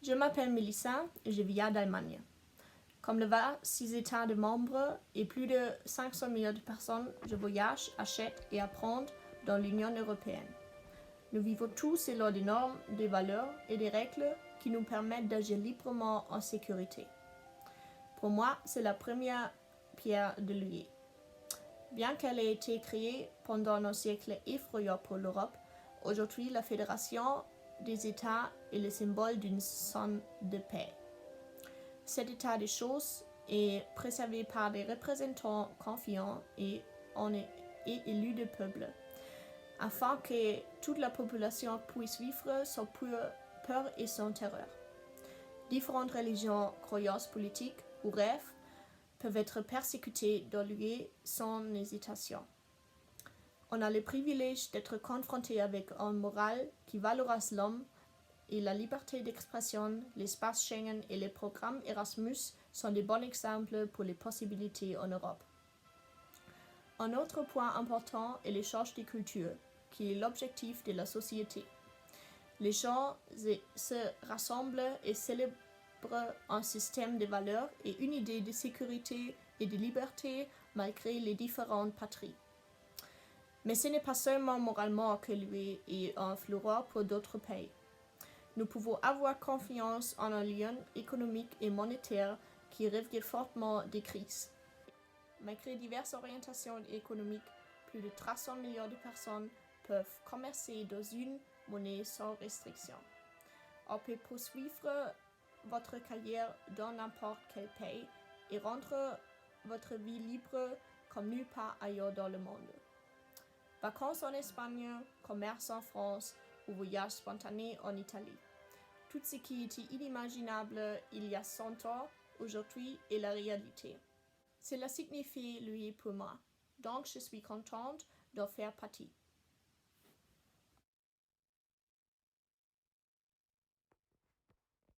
Je m'appelle Melissa et je viens d'Allemagne. Comme le 26 États de membres et plus de 500 millions de personnes, je voyage, achète et apprends dans l'Union européenne. Nous vivons tous selon des normes, des valeurs et des règles qui nous permettent d'agir librement en sécurité. Pour moi, c'est la première pierre de l'UE. Bien qu'elle ait été créée pendant un siècle effrayant pour l'Europe, aujourd'hui la Fédération des États est le symbole d'une zone de paix. Cet état des choses est préservé par des représentants confiants et élus du peuple, afin que toute la population puisse vivre sans peur et sans terreur. Différentes religions, croyances politiques ou rêves peuvent être persécutées dans l'UE sans hésitation. On a le privilège d'être confronté avec une morale qui valorise l'homme et la liberté d'expression. L'espace Schengen et les programmes Erasmus sont de bons exemples pour les possibilités en Europe. Un autre point important est l'échange des cultures, qui est l'objectif de la société. Les gens se rassemblent et célèbrent un système de valeurs et une idée de sécurité et de liberté malgré les différentes patries. Mais ce n'est pas seulement moralement que l'UE est un fleuron pour d'autres pays. Nous pouvons avoir confiance en un lien économique et monétaire qui revient fortement des crises. Malgré diverses orientations économiques, plus de 300 millions de personnes peuvent commercer dans une monnaie sans restriction. On peut poursuivre votre carrière dans n'importe quel pays et rendre votre vie libre comme nulle part ailleurs dans le monde. Vacances en Espagne, commerce en France ou voyage spontané en Italie. Tout ce qui était inimaginable il y a 100 ans, aujourd'hui est la réalité. Cela signifie l'UE pour moi, donc je suis contente d'en faire partie.